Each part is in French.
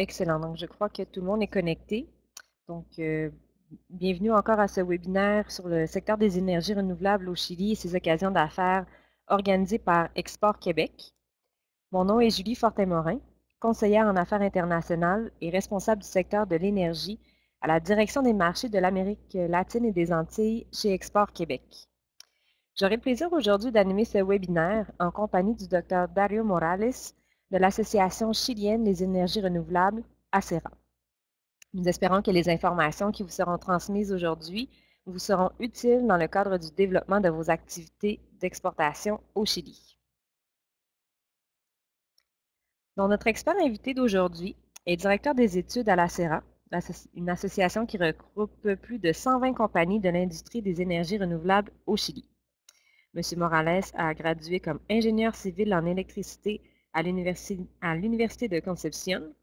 Excellent. Donc, je crois que tout le monde est connecté. Donc, bienvenue encore à ce webinaire sur le secteur des énergies renouvelables au Chili et ses occasions d'affaires organisé par Export Québec. Mon nom est Julie Fortin-Morin, conseillère en affaires internationales et responsable du secteur de l'énergie à la direction des marchés de l'Amérique latine et des Antilles chez Export Québec. J'aurai le plaisir aujourd'hui d'animer ce webinaire en compagnie du Dr Dario Morales de l'Association chilienne des énergies renouvelables, ACERA. Nous espérons que les informations qui vous seront transmises aujourd'hui vous seront utiles dans le cadre du développement de vos activités d'exportation au Chili. Donc, notre expert invité d'aujourd'hui est directeur des études à l'ACERA, une association qui regroupe plus de 120 compagnies de l'industrie des énergies renouvelables au Chili. M. Morales a gradué comme ingénieur civil en électricité à l'Université de Concepción.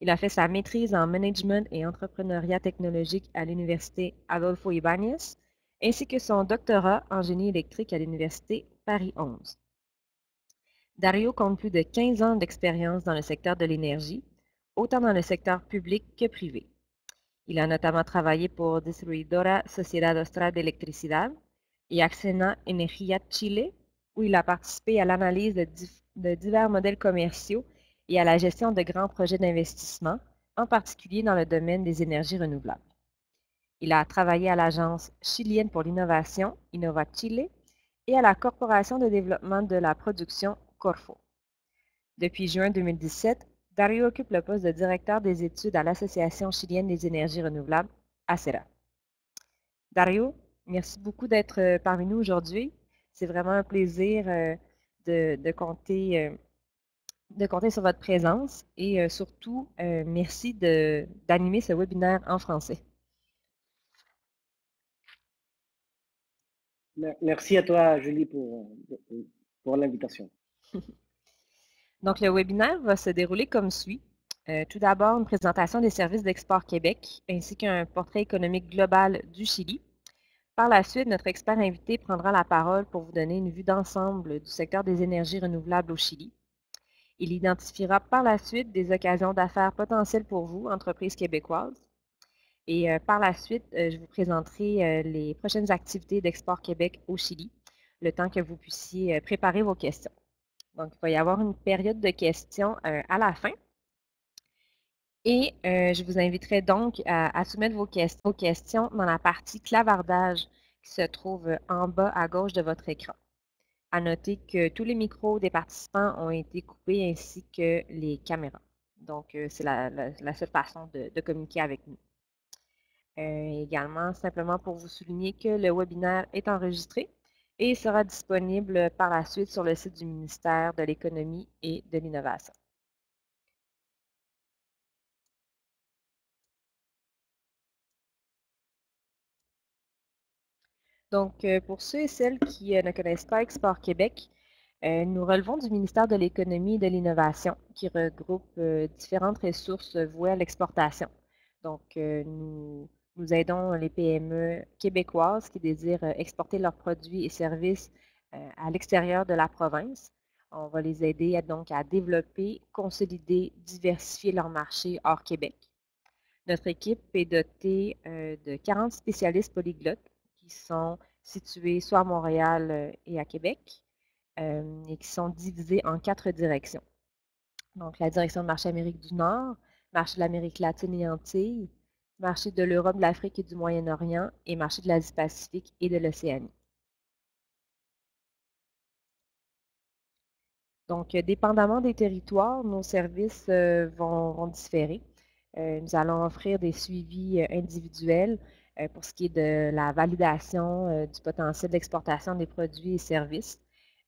Il a fait sa maîtrise en management et entrepreneuriat technologique à l'Université Adolfo Ibáñez, ainsi que son doctorat en génie électrique à l'Université Paris 11. Dario compte plus de 15 ans d'expérience dans le secteur de l'énergie, autant dans le secteur public que privé. Il a notamment travaillé pour Distribuidora Sociedad Austral de Electricidad et Acciona Energía Chile, où il a participé à l'analyse de divers modèles commerciaux et à la gestion de grands projets d'investissement, en particulier dans le domaine des énergies renouvelables. Il a travaillé à l'Agence chilienne pour l'innovation, Innova Chile, et à la Corporation de développement de la production, Corfo. Depuis juin 2017, Dario occupe le poste de directeur des études à l'Association chilienne des énergies renouvelables, ACERA. Dario, merci beaucoup d'être parmi nous aujourd'hui. C'est vraiment un plaisir de compter sur votre présence et surtout, merci d'animer ce webinaire en français. Merci à toi, Julie, pour l'invitation. Donc, le webinaire va se dérouler comme suit. Tout d'abord, une présentation des services d'Export Québec ainsi qu'un portrait économique global du Chili. Par la suite, notre expert invité prendra la parole pour vous donner une vue d'ensemble du secteur des énergies renouvelables au Chili. Il identifiera par la suite des occasions d'affaires potentielles pour vous, entreprises québécoises. Et par la suite, je vous présenterai les prochaines activités d'Export Québec au Chili, le temps que vous puissiez préparer vos questions. Donc, il va y avoir une période de questions à la fin. Et je vous inviterai donc à soumettre vos questions dans la partie clavardage qui se trouve en bas à gauche de votre écran. À noter que tous les micros des participants ont été coupés ainsi que les caméras. Donc, c'est la seule façon de communiquer avec nous. Également, simplement pour vous souligner que le webinaire est enregistré et sera disponible par la suite sur le site du ministère de l'Économie et de l'Innovation. Donc, pour ceux et celles qui ne connaissent pas Export Québec, nous relevons du ministère de l'Économie et de l'Innovation qui regroupe différentes ressources vouées à l'exportation. Donc, nous aidons les PME québécoises qui désirent exporter leurs produits et services à l'extérieur de la province. On va les aider donc à développer, consolider, diversifier leur marché hors Québec. Notre équipe est dotée de 40 spécialistes polyglottes qui sont situés soit à Montréal et à Québec et qui sont divisés en 4 directions. Donc, la direction de marché Amérique du Nord, marché de l'Amérique latine et Antilles, marché de l'Europe, de l'Afrique et du Moyen-Orient et marché de l'Asie-Pacifique et de l'Océanie. Donc, dépendamment des territoires, nos services vont différer. Nous allons offrir des suivis individuels pour ce qui est de la validation du potentiel d'exportation des produits et services.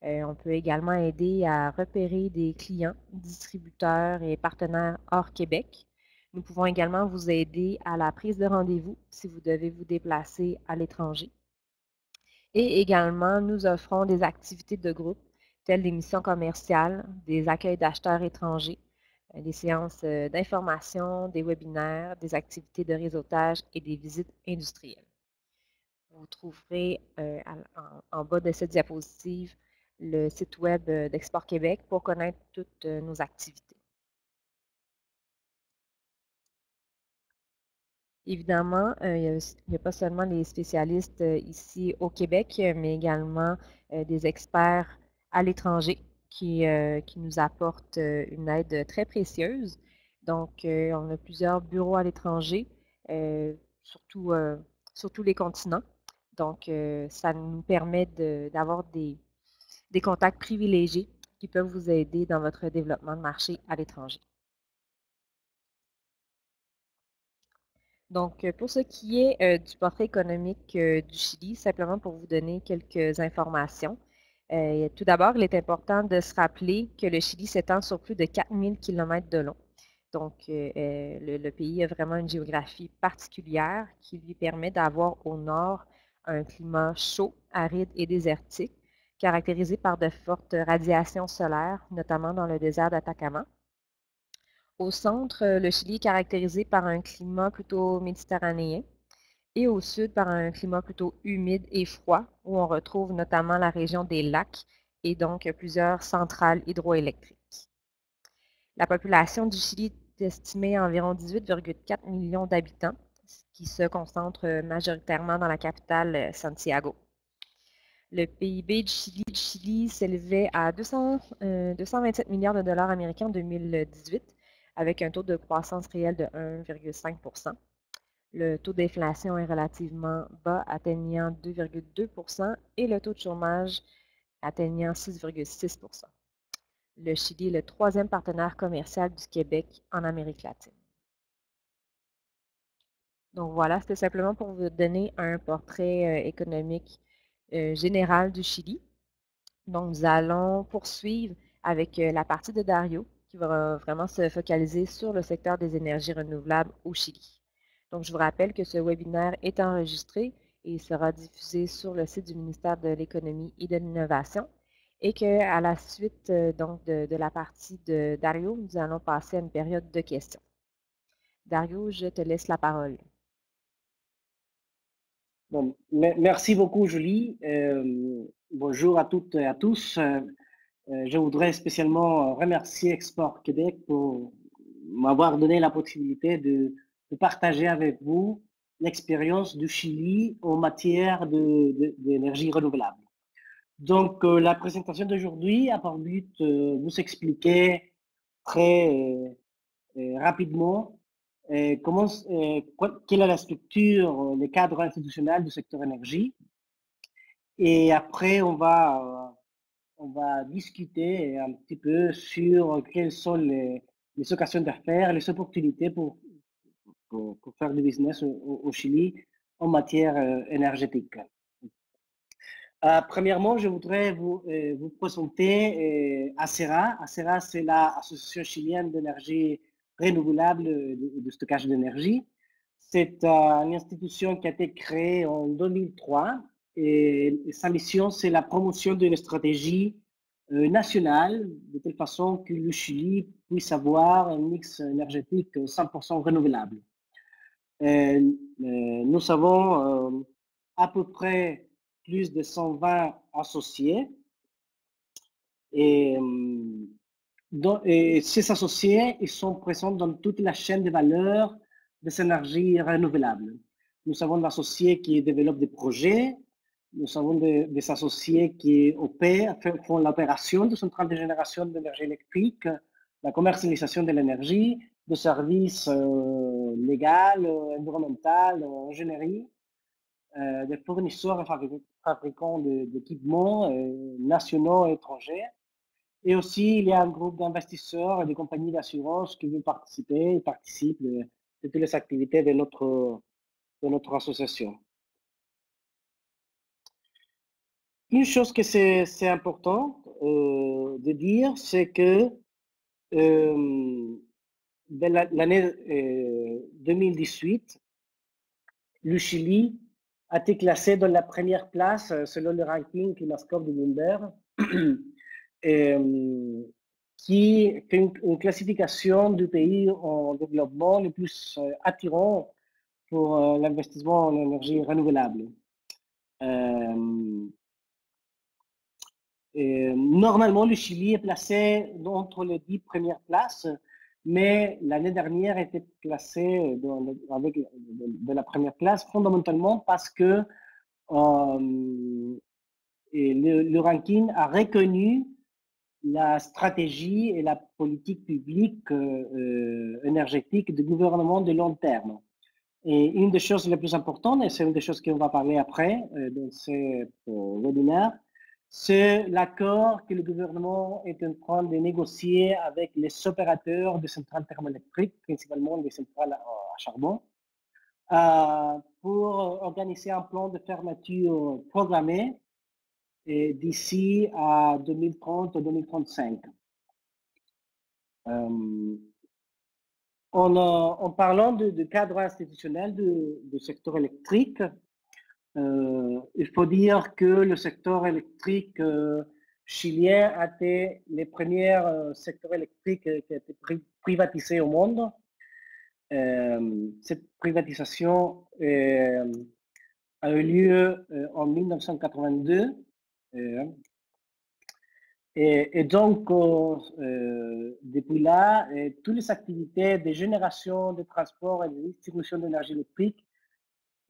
On peut également aider à repérer des clients, distributeurs et partenaires hors Québec. Nous pouvons également vous aider à la prise de rendez-vous si vous devez vous déplacer à l'étranger. Et également, nous offrons des activités de groupe, telles des missions commerciales, des accueils d'acheteurs étrangers, des séances d'information, des webinaires, des activités de réseautage et des visites industrielles. Vous trouverez en bas de cette diapositive le site web d'Export Québec pour connaître toutes nos activités. Évidemment, il y a pas seulement les spécialistes ici au Québec, mais également des experts à l'étranger qui nous apportent une aide très précieuse. Donc, on a plusieurs bureaux à l'étranger, euh, surtout sur tous les continents. Donc, ça nous permet d'avoir des contacts privilégiés qui peuvent vous aider dans votre développement de marché à l'étranger. Donc, pour ce qui est du portrait économique du Chili, simplement pour vous donner quelques informations. Tout d'abord, il est important de se rappeler que le Chili s'étend sur plus de 4000 km de long. Donc, le pays a vraiment une géographie particulière qui lui permet d'avoir au nord un climat chaud, aride et désertique, caractérisé par de fortes radiations solaires, notamment dans le désert d'Atacama. Au centre, le Chili est caractérisé par un climat plutôt méditerranéen et au sud par un climat plutôt humide et froid où on retrouve notamment la région des lacs et donc plusieurs centrales hydroélectriques. La population du Chili est estimée à environ 18,4 millions d'habitants, qui se concentrent majoritairement dans la capitale Santiago. Le PIB du Chili s'élevait à 227 milliards de dollars américains en 2018, avec un taux de croissance réel de 1,5 Le taux d'inflation est relativement bas, atteignant 2,2 et le taux de chômage atteignant 6,6 Le Chili est le troisième partenaire commercial du Québec en Amérique latine. Donc voilà, c'était simplement pour vous donner un portrait économique général du Chili. Donc, nous allons poursuivre avec la partie de Dario qui va vraiment se focaliser sur le secteur des énergies renouvelables au Chili. Donc, je vous rappelle que ce webinaire est enregistré et il sera diffusé sur le site du ministère de l'Économie et de l'Innovation et qu'à la suite donc de la partie de Dario, nous allons passer à une période de questions. Dario, je te laisse la parole. Bon, merci beaucoup, Julie. Bonjour à toutes et à tous. Je voudrais spécialement remercier Export Québec pour m'avoir donné la possibilité de partager avec vous l'expérience du Chili en matière d'énergie renouvelable. Donc, la présentation d'aujourd'hui a pour but de vous expliquer très rapidement quelle est la structure, le cadre institutionnel du secteur énergie. Et après, on va discuter un petit peu sur quelles sont les occasions d'affaires, les opportunités pour faire du business au Chili en matière énergétique. Premièrement, je voudrais vous présenter ACERA. ACERA, c'est l'Association chilienne d'énergie renouvelable et de stockage d'énergie. C'est une institution qui a été créée en 2003 et sa mission, c'est la promotion d'une stratégie nationale de telle façon que le Chili puisse avoir un mix énergétique 100% renouvelable. Nous avons à peu près plus de 120 associés et, et ces associés ils sont présents dans toute la chaîne de valeur des énergies renouvelables. Nous avons des associés qui développent des projets, nous avons des associés qui opèrent, font l'opération de centrales de génération d'énergie électrique, la commercialisation de l'énergie, des services légaux, environnementaux, ingénierie, des fournisseurs et fabricants d'équipements nationaux et étrangers. Et aussi, il y a un groupe d'investisseurs et de compagnies d'assurance qui veulent participer et participent de toutes les activités de notre association. Une chose que c'est important de dire, c'est que l'année 2018, le Chili a été classé dans la première place selon le ranking Climascope de Bloomberg, qui fait une classification du pays en développement le plus attirant pour l'investissement en énergie renouvelable. Normalement, le Chili est placé entre les 10 premières places, mais l'année dernière était classée avec de la première classe fondamentalement parce que le ranking a reconnu la stratégie et la politique publique énergétique du gouvernement de long terme. Et une des choses les plus importantes, et c'est une des choses qu'on va parler après dans ce webinaire, c'est l'accord que le gouvernement est en train de négocier avec les opérateurs de centrales thermoélectriques, principalement des centrales à charbon, pour organiser un plan de fermeture programmé d'ici à 2030-2035. En parlant de cadre institutionnel du secteur électrique, il faut dire que le secteur électrique chilien a été le premier secteur électrique qui a été privatisé au monde. Cette privatisation a eu lieu en 1982. Et donc, depuis là, toutes les activités de génération, de transport et de distribution d'énergie électrique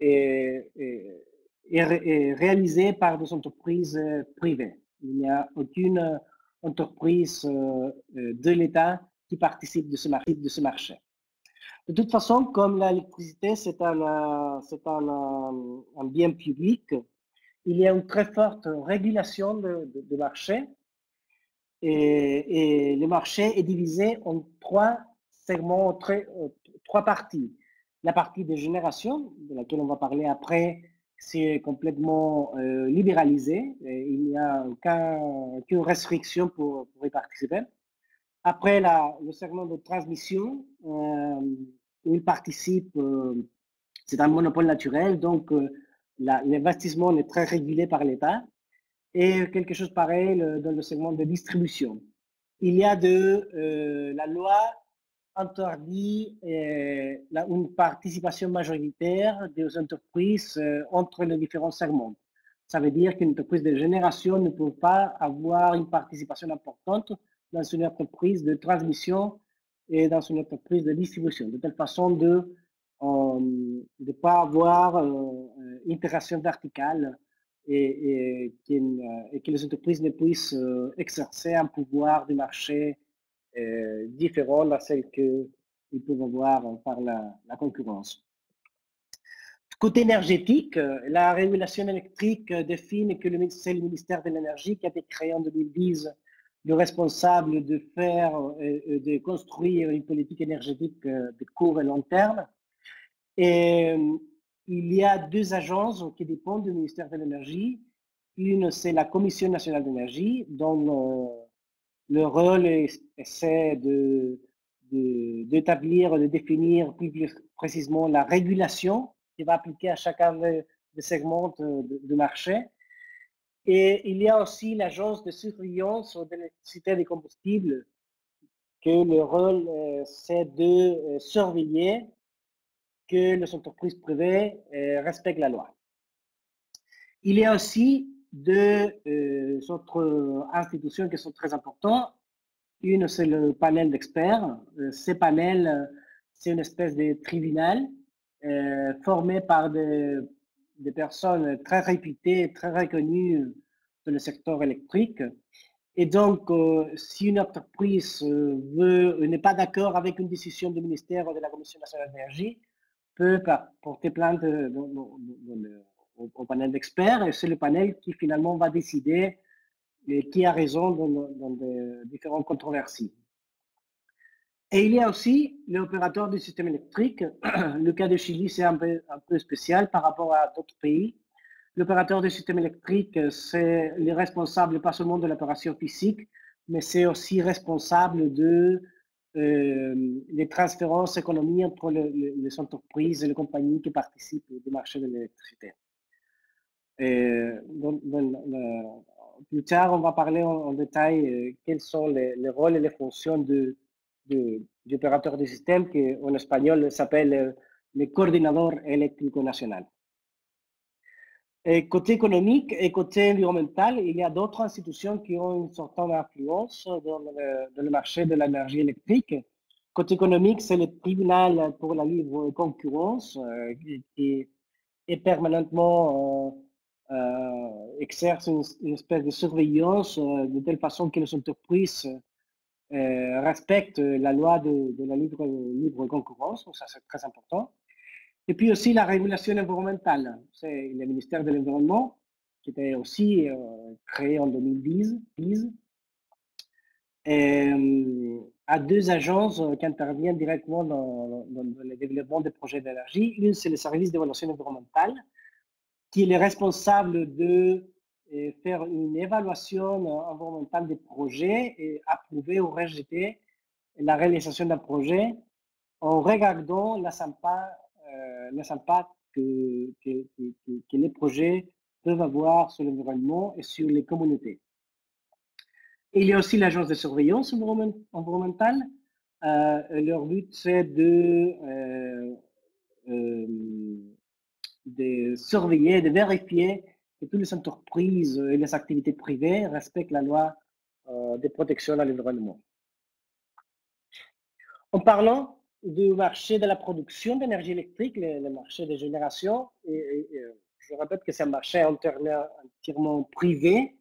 est réalisées par des entreprises privées. Il n'y a aucune entreprise de l'État qui participe de ce marché. De toute façon, comme l'électricité, c'est un bien public, il y a une très forte régulation de marché. Et le marché est divisé en trois segments, trois parties. La partie de génération, de laquelle on va parler après, c'est complètement libéralisé. Et il n'y a aucune restriction pour y participer. Après, le segment de transmission, où il participe, c'est un monopole naturel, donc l'investissement est très régulé par l'État. Et quelque chose pareil dans le segment de distribution. Il y a la loi interdit une participation majoritaire des entreprises entre les différents segments. Ça veut dire qu'une entreprise de génération ne peut pas avoir une participation importante dans une entreprise de transmission et dans une entreprise de distribution, de telle façon de ne pas avoir une intégration verticale et que les entreprises ne puissent exercer un pouvoir de marché différent à celle qu'ils peuvent avoir par la concurrence. Côté énergétique, la régulation électrique définit que c'est le ministère de l'Énergie qui a été créé en 2010, le responsable de faire, de construire une politique énergétique de court et long terme. Et il y a deux agences qui dépendent du ministère de l'Énergie. Une, c'est la Commission nationale d'énergie, dont le rôle c'est d'établir, de définir plus précisément la régulation qui va appliquer à chacun des segments de marché. Et il y a aussi l'agence de surveillance de l'électricité et des combustibles, que le rôle c'est de surveiller que les entreprises privées respectent la loi. Il y a aussi deux autres institutions qui sont très importantes. Une, c'est le panel d'experts. Ces panels, c'est une espèce de tribunal formé par des personnes très réputées, très reconnues dans le secteur électrique. Et donc, si une entreprise n'est pas d'accord avec une décision du ministère ou de la Commission nationale d'énergie, peut porter plainte au panel d'experts, et c'est le panel qui finalement va décider qui a raison dans des différentes controverses. Et il y a aussi l'opérateur du système électrique. Le cas de Chili, c'est un peu spécial par rapport à d'autres pays. L'opérateur du système électrique, c'est le responsable pas seulement de l'opération physique, mais c'est aussi responsable de les transférences économiques entre les entreprises et les compagnies qui participent au marché de l'électricité. Plus tard, on va parler en détail quels sont les rôles et les fonctions du opérateur du système, qui en espagnol s'appelle le coordinador électrico national. Et côté économique et côté environnemental, il y a d'autres institutions qui ont une certaine influence dans le marché de l'énergie électrique, Côté économique, c'est le tribunal pour la libre concurrence qui est permanentement exerce une espèce de surveillance de telle façon que les entreprises respectent la loi de la libre concurrence. Donc ça, c'est très important. Et puis aussi la régulation environnementale. C'est le ministère de l'Environnement qui était aussi créé en 2010 à deux agences qui interviennent directement dans le développement des projets d'énergie. Une, c'est le service d'évaluation environnementale, qui est le responsable de faire une évaluation environnementale des projets et approuver ou rejeter la réalisation d'un projet en regardant les impacts que les projets peuvent avoir sur l'environnement et sur les communautés. Il y a aussi l'agence de surveillance environnementale. Leur but, c'est de surveiller, de vérifier que toutes les entreprises et les activités privées respectent la loi de protection à l'environnement. En parlant du marché de la production d'énergie électrique, le marché de génération, je répète que c'est un marché entièrement privé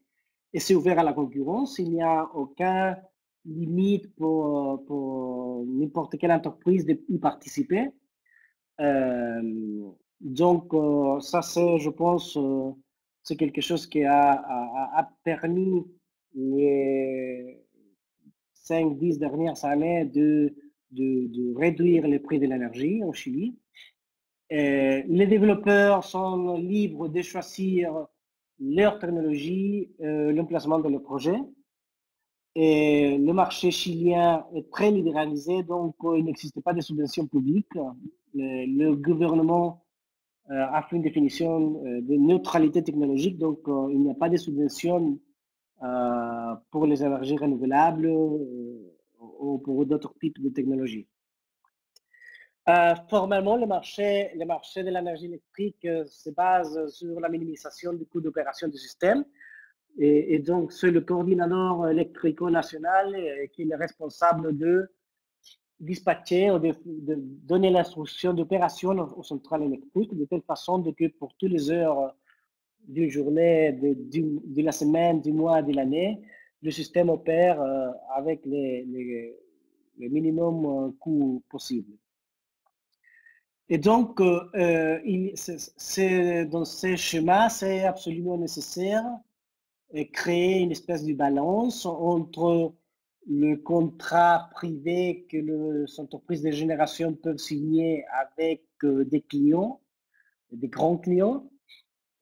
et c'est ouvert à la concurrence. Il n'y a aucune limite pour n'importe quelle entreprise d'y participer. Donc, ça, c'est, je pense, c'est quelque chose qui a permis les 5-10 dernières années de réduire les prix de l'énergie au Chili. Les développeurs sont libres de choisir leur technologie, l'emplacement de leur projet. Et le marché chilien est très libéralisé, donc il n'existe pas de subventions publiques. Le gouvernement a fait une définition de neutralité technologique, donc il n'y a pas de subventions pour les énergies renouvelables ou pour d'autres types de technologies. Formellement, le marché de l'énergie électrique se base sur la minimisation du coût d'opération du système. Et donc, c'est le coordinateur électrico national qui est responsable de dispatcher ou de donner l'instruction d'opération aux centrales électriques de telle façon que pour toutes les heures d'une journée, de la semaine, du mois, de l'année, le système opère avec le minimum coût possible. Et donc, dans ce schéma, c'est absolument nécessaire de créer une espèce de balance entre le contrat privé que les entreprises de génération peuvent signer avec des clients, des grands clients,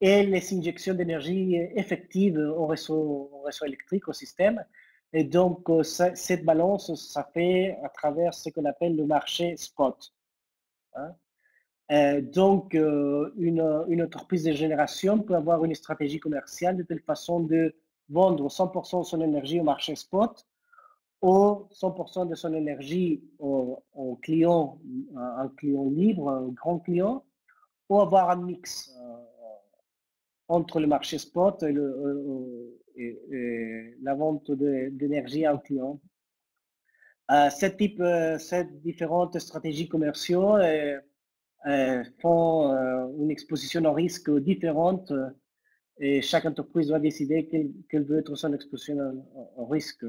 et les injections d'énergie effectives au réseau électrique, au système. Et donc, cette balance, ça fait à travers ce qu'on appelle le marché spot. Hein. Donc, une entreprise de génération peut avoir une stratégie commerciale de telle façon de vendre 100% de son énergie au marché spot ou 100% de son énergie au client, un client libre, un grand client, ou avoir un mix entre le marché spot et la vente d'énergie à un client. Ces différentes stratégies commerciales font une exposition au risque différente et chaque entreprise doit décider quelle veut être son exposition au risque.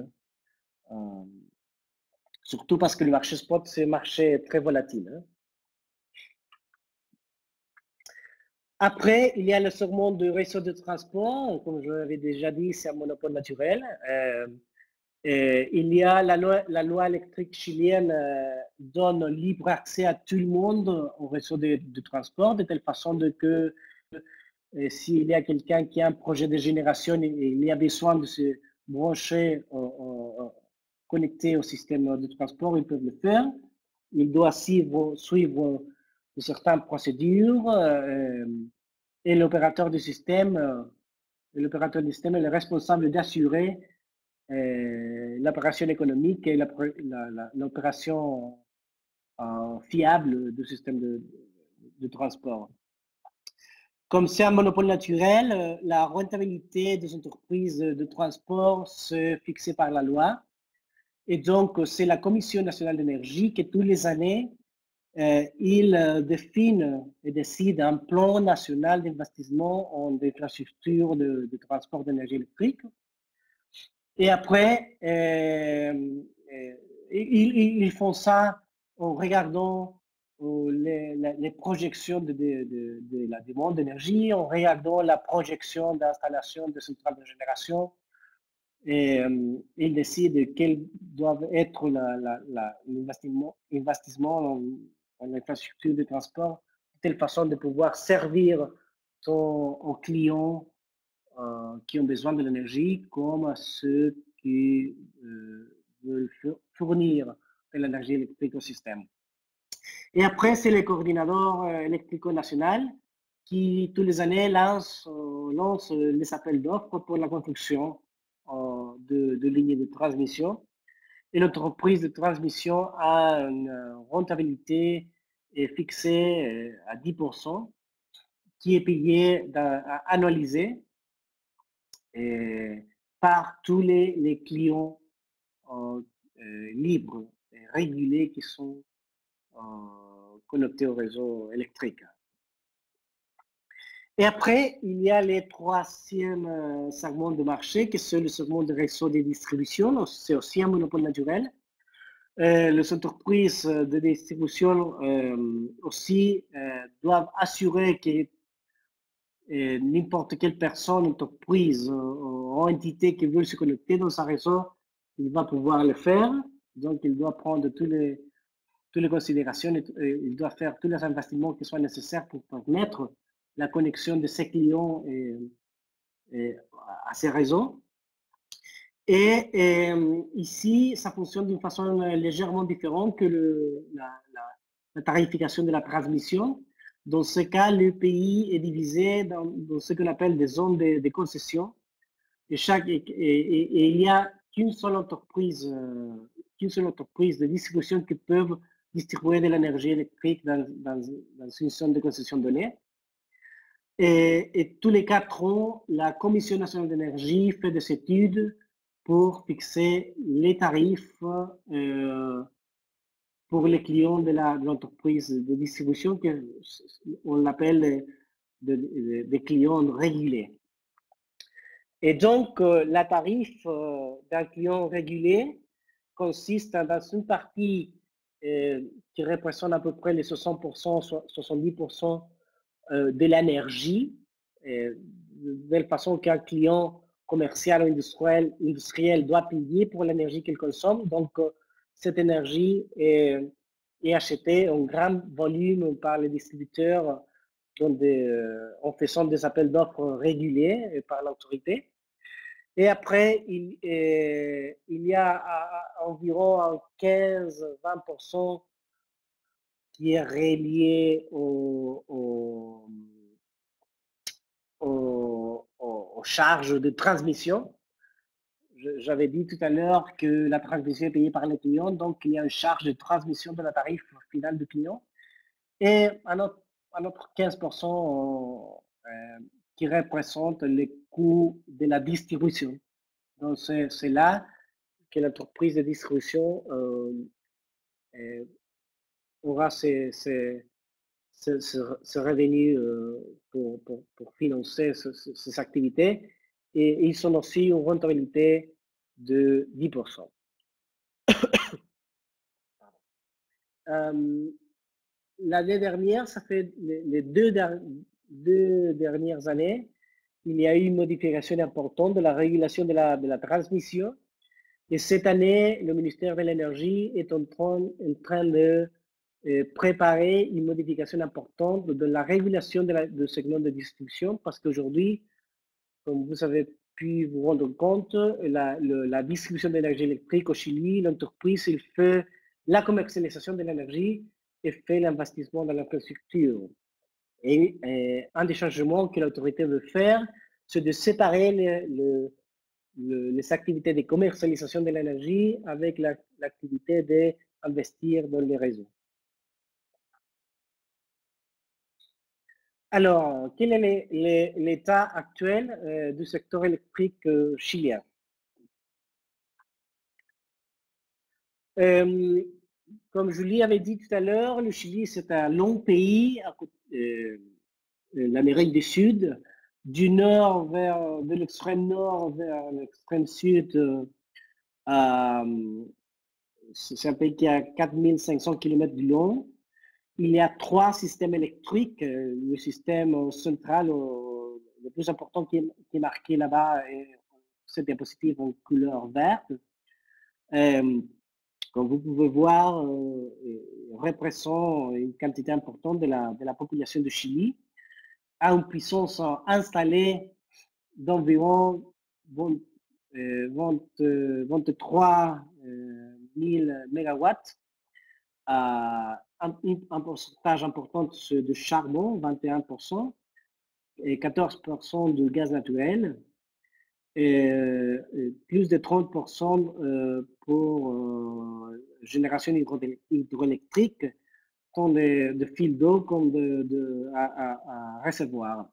Surtout parce que le marché spot, c'est un marché très volatile. Hein. Après, il y a le segment du réseau de transport. Comme je l'avais déjà dit, c'est un monopole naturel. Il y a la loi électrique chilienne donne libre accès à tout le monde au réseau de transport, de telle façon que s'il y a quelqu'un qui a un projet de génération et il y a besoin de se brancher, connecter au système de transport, ils peuvent le faire. Il doit suivre certaines procédures et l'opérateur du système est le responsable d'assurer l'opération économique et l'opération fiable du système de transport. Comme c'est un monopole naturel, la rentabilité des entreprises de transport c'est fixée par la loi. Et donc, c'est la Commission nationale d'énergie qui, tous les années, il définit et décide un plan national d'investissement en infrastructures de transport d'énergie électrique. Et après, ils font ça en regardant les projections de la demande d'énergie, en regardant la projection d'installation de centrales de génération. Et ils décident quel doit être l'investissement en infrastructure de transport, de telle façon de pouvoir servir aux clients qui ont besoin de l'énergie comme ceux qui veulent fournir de l'énergie électrique au système. Et après, c'est le coordinateur électrico national qui, tous les années, lance les appels d'offres pour la construction de lignes de transmission. Et l'entreprise de transmission a une rentabilité fixée à 10%, qui est payée annualisée par tous les clients libres et régulés qui sont connectés au réseau électrique. Et après, il y a le troisième segment de marché, qui est le segment de réseau de distribution. C'est aussi un monopole naturel. Les entreprises de distribution aussi doivent assurer que n'importe quelle personne, entreprise ou entité qui veut se connecter dans un réseau, il va pouvoir le faire. Donc, il doit prendre toutes les considérations, il doit faire tous les investissements qui soient nécessaires pour permettre la connexion de ses clients à ces réseaux. Et ici, ça fonctionne d'une façon légèrement différente que la tarification de la transmission. Dans ce cas, le pays est divisé dans ce qu'on appelle des zones de concession. Et il n'y a qu'une seule entreprise de distribution qui peut distribuer de l'énergie électrique dans une zone de concession donnée. Et tous les 4 ans, la Commission nationale d'énergie fait des études pour fixer les tarifs pour les clients de l'entreprise de distribution, on l'appelle des clients régulés. Et donc, la tarif d'un client régulé consiste dans une partie qui représente à peu près les 60%, 70% de l'énergie, de telle façon qu'un client commercial ou industriel doit payer pour l'énergie qu'il consomme. Donc, cette énergie est achetée en grand volume par les distributeurs en faisant des appels d'offres régulés par l'autorité. Et après, il y a environ 15-20% qui est relié aux charges de transmission. J'avais dit tout à l'heure que la transmission est payée par les clients, donc il y a une charge de transmission de la tarif final du client. Et un autre 15% qui représente les coûts de la distribution. Donc c'est là que l'entreprise de distribution aura ses revenus pour financer ces activités, et ils ont aussi une rentabilité de 10%. L'année dernière, ça fait les deux dernières années, il y a eu une modification importante de la régulation de la transmission. Et cette année, le ministère de l'Énergie est en train de préparer une modification importante de la régulation du segment de distribution, parce qu'aujourd'hui, comme vous avez pu vous rendre compte, la distribution d'énergie électrique au Chili, l'entreprise, il fait la commercialisation de l'énergie et fait l'investissement dans l'infrastructure. Et un des changements que l'autorité veut faire, c'est de séparer les activités de commercialisation de l'énergie avec l'activité d'investir dans les réseaux. Alors, quel est l'état actuel du secteur électrique chilien? Euh, Comme Julie avait dit tout à l'heure, le Chili, c'est un long pays, l'Amérique du Sud, du nord vers, de l'extrême nord vers l'extrême sud. C'est un pays qui a 4500 km de long. Il y a trois systèmes électriques. Le système central, le plus important qui est marqué là-bas, est cette diapositive en couleur verte. Comme vous pouvez voir, représente une quantité importante de la population du Chili, a une puissance installée d'environ 23 000 mégawatts, un pourcentage important de charbon, 21%, et 14% de gaz naturel, et plus de 30% pour génération hydroélectrique, tant de fils d'eau comme à réservoir.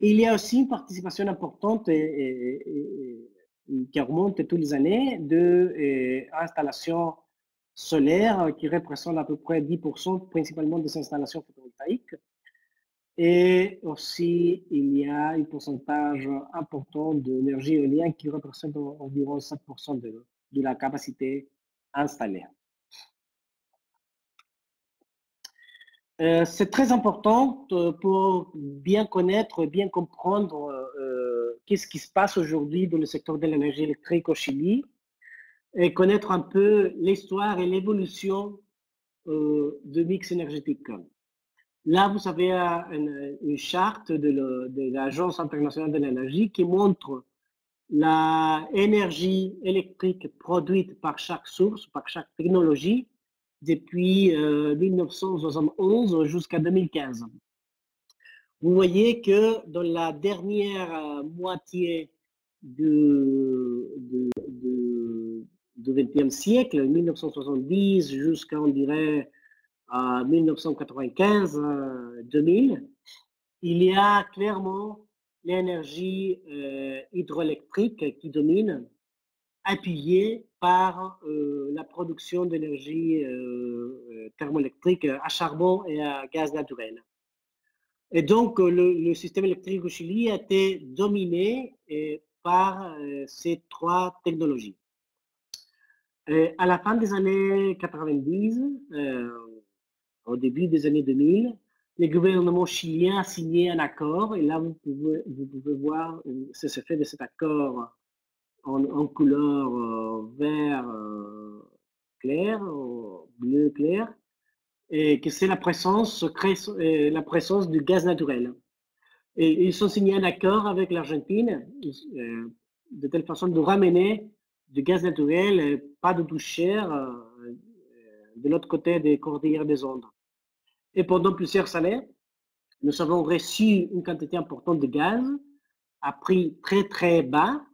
Il y a aussi une participation importante qui augmente toutes les années d'installations solaires qui représentent à peu près 10%, principalement des installations photovoltaïques. Et aussi, il y a un pourcentage important d'énergie éolienne qui représente environ 7% de la capacité installée. C'est très important pour bien connaître, bien comprendre qu'est-ce qui se passe aujourd'hui dans le secteur de l'énergie électrique au Chili et connaître un peu l'histoire et l'évolution du mix énergétique. Là, vous avez une charte de l'Agence internationale de l'énergie qui montre l'énergie électrique produite par chaque source, par chaque technologie, depuis 1971 jusqu'à 2015. Vous voyez que dans la dernière moitié du XXe siècle, 1970 jusqu'à, on dirait, 1995-2000, il y a clairement l'énergie hydroélectrique qui domine, appuyée par la production d'énergie thermoélectrique à charbon et à gaz naturel. Et donc, le système électrique au Chili a été dominé par ces trois technologies. À la fin des années 90, au début des années 2000, le gouvernement chilien a signé un accord, et là, vous pouvez voir ce fait de cet accord en couleur vert clair, bleu clair, et que c'est la présence du gaz naturel. Et ils ont signé un accord avec l'Argentine de telle façon de ramener du gaz naturel pas du tout cher de l'autre côté des cordillères des Andes. Et pendant plusieurs années, nous avons reçu une quantité importante de gaz à prix très très bas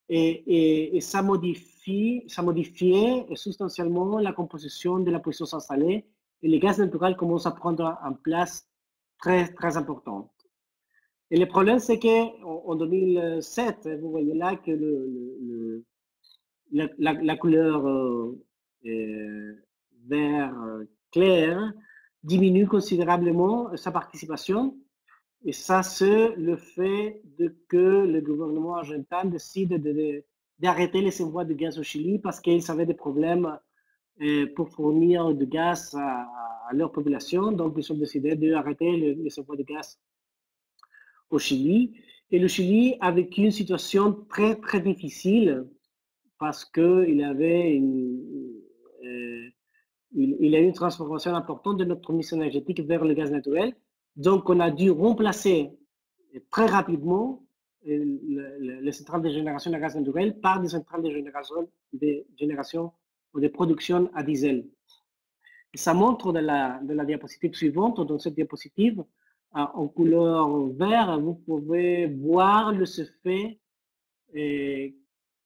et ça modifiait substantiellement la composition de la puissance installée et le gaz naturel commence à prendre une place très très importante. Et le problème, c'est qu'en 2007, vous voyez là que la couleur vert clair diminue considérablement sa participation. Et ça, c'est le fait que le gouvernement argentin décide d'arrêter les envois de gaz au Chili parce qu'ils avaient des problèmes pour fournir du gaz à leur population. Donc, ils ont décidé d'arrêter les envois de gaz au Chili. Et le Chili a vécu une situation très, très difficile parce qu'il avait il a eu une transformation importante de notre mix énergétique vers le gaz naturel. Donc, on a dû remplacer très rapidement les centrales de génération de gaz naturel par des centrales de génération ou de production à diesel. Et ça montre de la diapositive suivante, dans cette diapositive, en couleur vert, vous pouvez voir le fait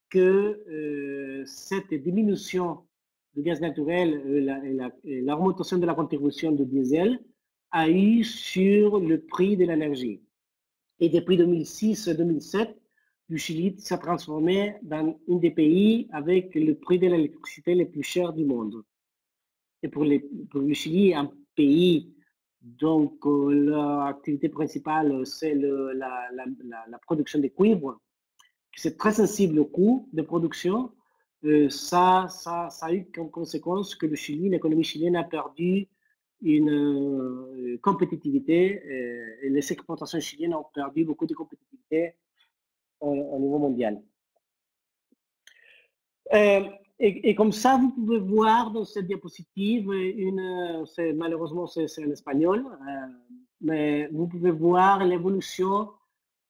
que cette diminution du gaz naturel et l'augmentation de la contribution du diesel a eu sur le prix de l'énergie. Et depuis 2006-2007, le Chili s'est transformé dans un des pays avec le prix de l'électricité le plus cher du monde. Et pour le Chili, un pays donc l'activité principale, c'est la production de cuivre, c'est très sensible au coût de production. Ça a eu comme conséquence que le Chili, l'économie chilienne a perdu une compétitivité et les exportations chiliennes ont perdu beaucoup de compétitivité au niveau mondial. Et comme ça, vous pouvez voir dans cette diapositive, malheureusement c'est en espagnol, mais vous pouvez voir l'évolution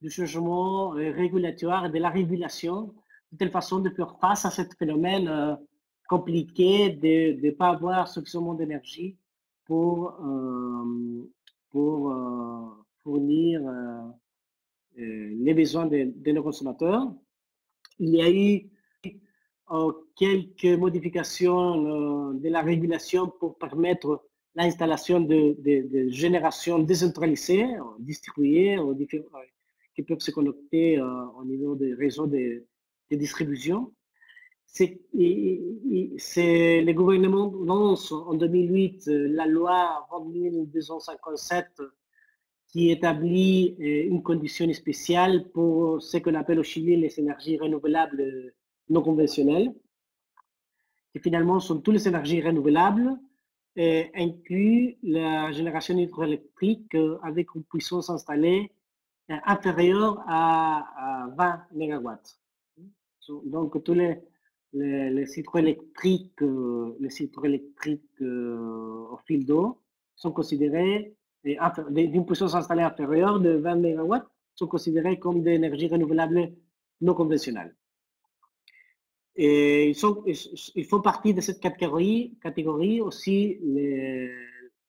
du changement régulatoire et de la régulation, de telle façon de faire face à ce phénomène compliqué de ne pas avoir suffisamment d'énergie pour fournir les besoins de nos consommateurs. Il y a eu quelques modifications de la régulation pour permettre l'installation de générations décentralisées, distribuées, qui peuvent se connecter au niveau des réseaux de distribution. Le gouvernement lance en 2008 la loi 2257 qui établit une condition spéciale pour ce qu'on appelle au Chili les énergies renouvelables non conventionnelles, qui finalement sont toutes les énergies renouvelables, inclut la génération hydroélectrique avec une puissance installée inférieure à 20 MW. Donc, tous les hydroélectriques, au fil d'eau sont considérés, d'une puissance installée inférieure de 20 MW, sont considérés comme des énergies renouvelables non conventionnelles. Et ils font partie de cette catégorie aussi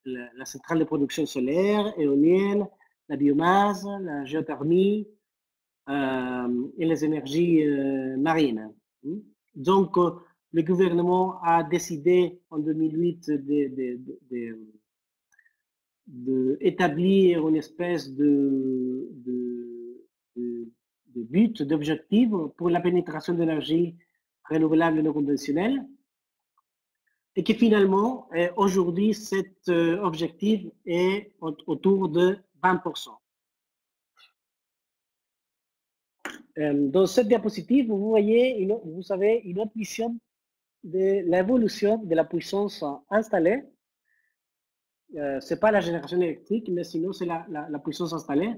la centrale de production solaire, éolienne, la biomasse, la géothermie et les énergies marines. Donc, le gouvernement a décidé en 2008 d'établir une espèce de but, d'objectif pour la pénétration d'énergie renouvelable non conventionnelle, et que finalement, aujourd'hui, cet objectif est autour de 20%. Dans cette diapositive, vous voyez, vous avez une autre vision de l'évolution de la puissance installée. Ce n'est pas la génération électrique, mais sinon c'est la puissance installée.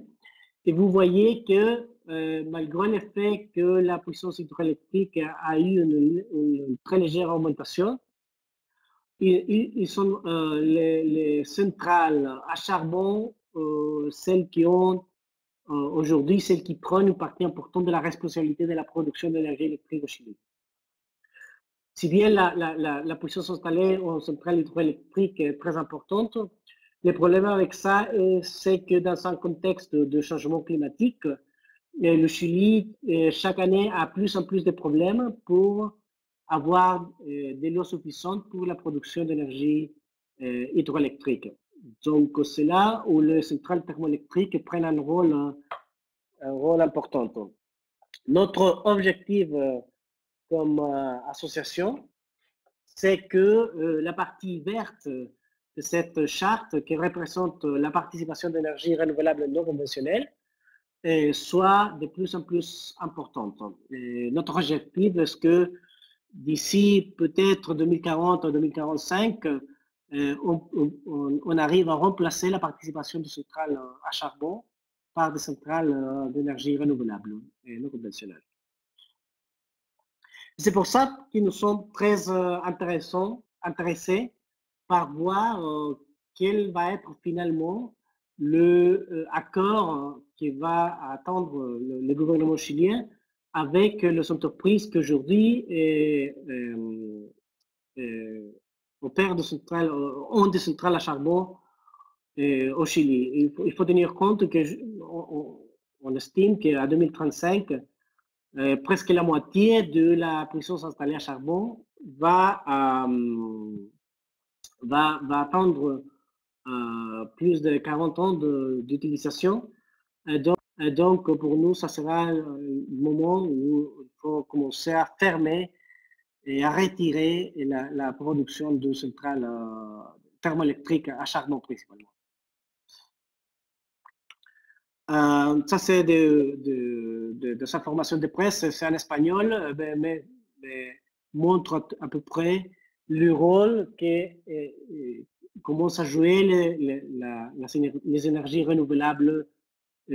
Et vous voyez que malgré le fait que la puissance hydroélectrique a eu une très légère augmentation, les centrales à charbon, celles qui ont aujourd'hui, celles qui prennent une partie importante de la responsabilité de la production d'énergie électrique au Chili. Si bien la puissance installée en centrale hydroélectrique est très importante, le problème avec ça, c'est que dans un contexte de changement climatique, le Chili, chaque année, a plus en plus de problèmes pour avoir de l'eau suffisante pour la production d'énergie hydroélectrique. Donc, c'est là où les centrales thermoélectriques prennent un rôle important. Notre objectif comme association, c'est que la partie verte de cette charte qui représente la participation d'énergie renouvelable non conventionnelle soit de plus en plus importante. Et notre objectif est que d'ici peut-être 2040 ou 2045, on arrive à remplacer la participation de centrales à charbon par des centrales d'énergie renouvelable et non conventionnelle. C'est pour ça que nous sommes très intéressés par voir quel va être finalement l'accord qui va attendre le gouvernement chilien avec les entreprises qui aujourd'hui opèrent ont des centrales à charbon au Chili. Il faut tenir compte qu'on estime qu'à 2035, presque la moitié de la puissance installée à charbon va attendre plus de 40 ans d'utilisation. Donc, Donc, pour nous, ça sera le moment où il faut commencer à fermer et à retirer la production de centrales thermoélectriques à charbon principalement. Ça, c'est des informations de presse, c'est en espagnol, mais montre à peu près le rôle que commencent à jouer les énergies renouvelables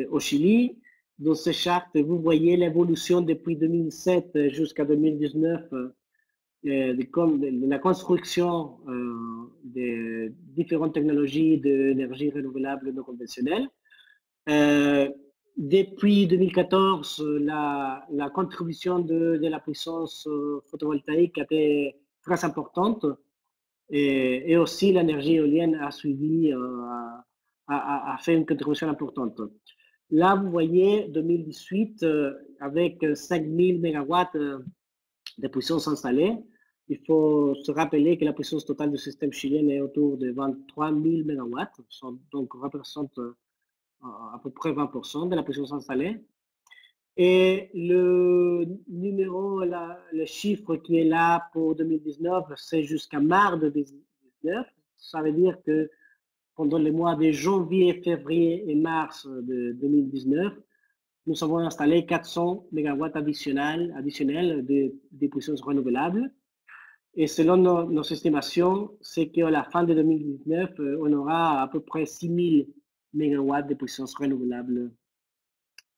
au Chili. Dans ces chartes, vous voyez l'évolution depuis 2007 jusqu'à 2019 de la construction de différentes technologies d'énergie renouvelable non conventionnelle. Depuis 2014, la contribution de la puissance photovoltaïque a été très importante et aussi l'énergie éolienne a suivi, a fait une contribution importante. Là, vous voyez 2018 avec 5000 MW de puissance installée. Il faut se rappeler que la puissance totale du système chilien est autour de 23 000 MW, donc représente à peu près 20% de la puissance installée. Et le numéro, le chiffre qui est là pour 2019, c'est jusqu'à mars 2019. Ça veut dire que pendant les mois de janvier, février et mars de 2019, nous avons installé 400 MW additionnels de puissance renouvelable. Et selon nos estimations, c'est qu'à la fin de 2019, on aura à peu près 6000 MW de puissance renouvelable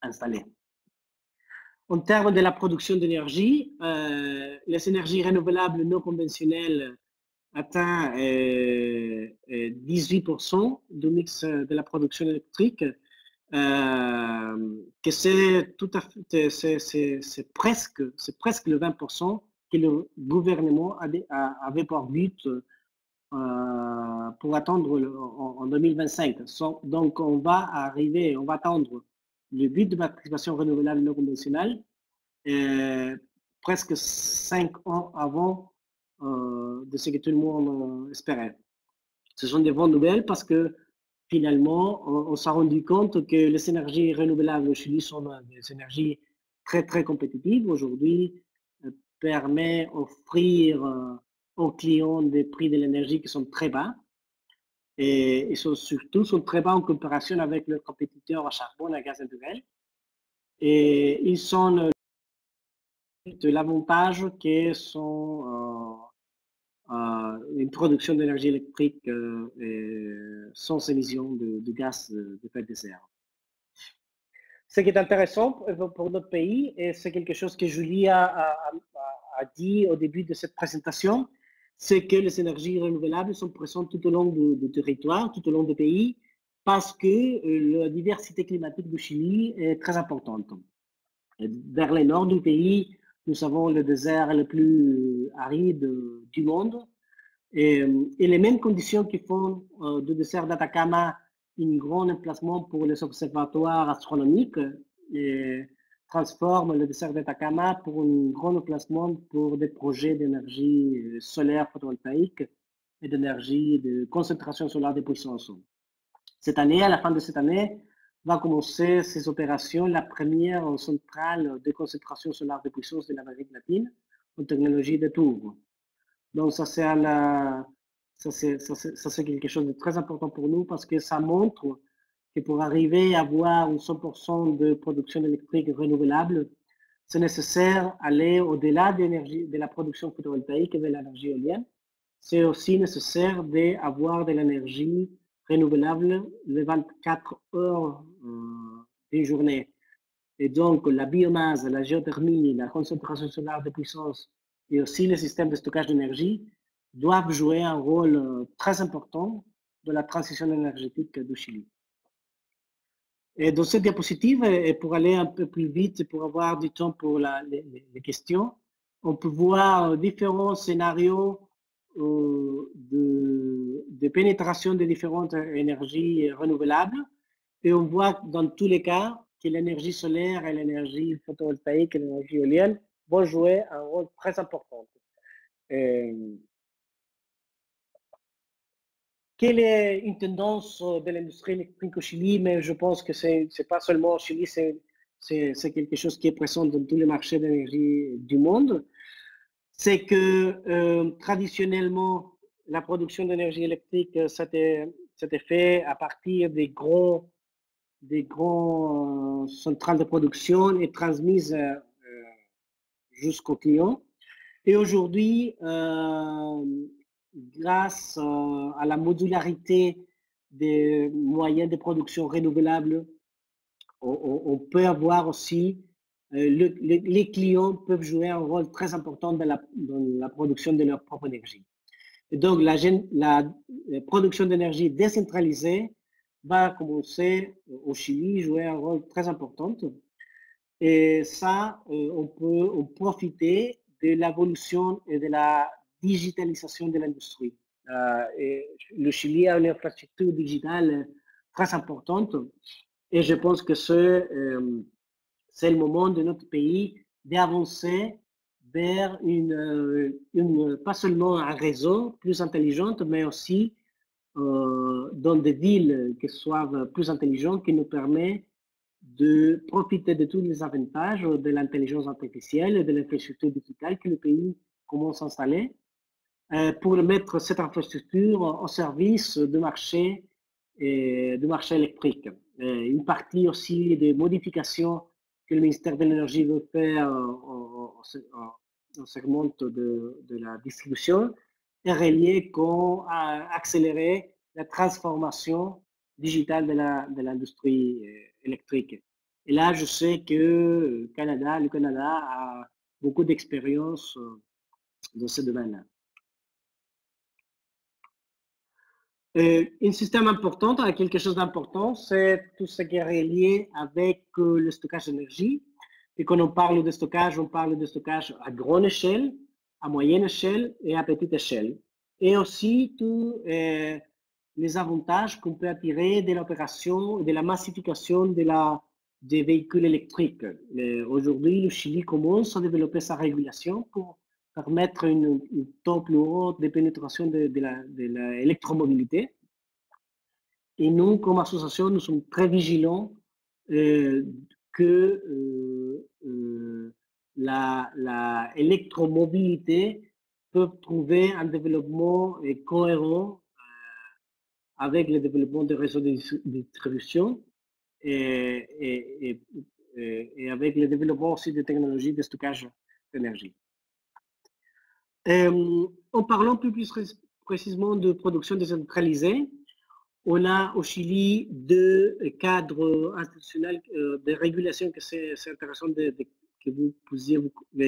installés. En termes de la production d'énergie, les énergies renouvelables non conventionnelles atteignent 18% du mix de la production électrique, que c'est tout à fait, c'est presque le 20% que le gouvernement avait pour but pour attendre en 2025. Donc, on va attendre le but de participation renouvelable non conventionnelle presque 5 ans avant de ce que tout le monde espérait. Ce sont des bonnes nouvelles parce que finalement, on s'est rendu compte que les énergies renouvelables au Chili sont des énergies très, très compétitives. Aujourd'hui, permet d'offrir aux clients des prix de l'énergie qui sont très bas et surtout sont très bas en comparaison avec leurs compétiteurs à charbon et à gaz naturel. Et ils sont de l'avantage que sont une production d'énergie électrique sans émission de gaz de effet de serre. Ce qui est intéressant pour notre pays, et c'est quelque chose que Julie a dit au début de cette présentation, c'est que les énergies renouvelables sont présentes tout au long du territoire, tout au long du pays, parce que la diversité climatique du Chili est très importante. Vers le nord du pays, nous avons le désert le plus aride du monde. Et les mêmes conditions qui font du désert d'Atacama un grand emplacement pour les observatoires astronomiques et transforment le désert d'Atacama pour un grand emplacement pour des projets d'énergie solaire photovoltaïque et d'énergie de concentration solaire de puissance. Cette année, à la fin de cette année, va commencer ces opérations, la première centrale de concentration solaire de puissance de l'Amérique latine en technologie de tour. Donc, ça, c'est quelque chose de très important pour nous parce que ça montre que pour arriver à avoir 100% de production électrique renouvelable, c'est nécessaire d'aller au-delà de la production photovoltaïque et de l'énergie éolienne. C'est aussi nécessaire d'avoir de l'énergie renouvelable les 24 heures d'une journée. Et donc, la biomasse, la géothermie, la concentration solaire de puissance et aussi les systèmes de stockage d'énergie doivent jouer un rôle très important dans la transition énergétique du Chili. Et dans cette diapositive, et pour aller un peu plus vite, pour avoir du temps pour les questions, on peut voir différents scénarios de pénétration des différentes énergies renouvelables. Et on voit dans tous les cas que l'énergie solaire et l'énergie photovoltaïque et l'énergie éolienne vont jouer un rôle très important. quelle est une tendance de l'industrie électrique au Chili, mais je pense que c'est pas seulement au Chili, c'est quelque chose qui est présent dans tous les marchés d'énergie du monde. C'est que traditionnellement, la production d'énergie électrique, c'était fait à partir des grands centrales de production et transmises jusqu'aux clients. Et aujourd'hui, grâce à la modularité des moyens de production renouvelables, on peut avoir aussi, les clients peuvent jouer un rôle très important dans la production de leur propre énergie. Et donc, la production d'énergie décentralisée va commencer au Chili, jouer un rôle très important. Et ça, on peut en profiter de l'évolution et de la digitalisation de l'industrie. Et le Chili a une infrastructure digitale très importante et je pense que c'est le moment de notre pays d'avancer vers pas seulement un réseau plus intelligent, mais aussi dans des villes qui soient plus intelligentes, qui nous permettent de profiter de tous les avantages de l'intelligence artificielle et de l'infrastructure digitale que le pays commence à installer pour mettre cette infrastructure au service du marché électrique. Une partie aussi des modifications que le ministère de l'Énergie veut faire au segment de la distribution est reliée à accélérer la transformation digitale de l'industrie électrique. Et là, je sais que le Canada a beaucoup d'expérience dans ce domaine-là. Un système important, quelque chose d'important, c'est tout ce qui est relié avec le stockage d'énergie. Et quand on parle de stockage, on parle de stockage à grande échelle, à moyenne échelle et à petite échelle. Et aussi tous les avantages qu'on peut attirer de l'opération, de la massification des véhicules électriques. Aujourd'hui, le Chili commence à développer sa régulation pour permettre une taux plus haute de pénétration de l'électromobilité. Et nous, comme association, nous sommes très vigilants que l'électromobilité peut trouver un développement cohérent avec le développement des réseaux de distribution et avec le développement aussi des technologies de stockage d'énergie. En parlant plus précisément de production décentralisée, on a au Chili deux cadres institutionnels de régulation que c'est intéressant que vous puissiez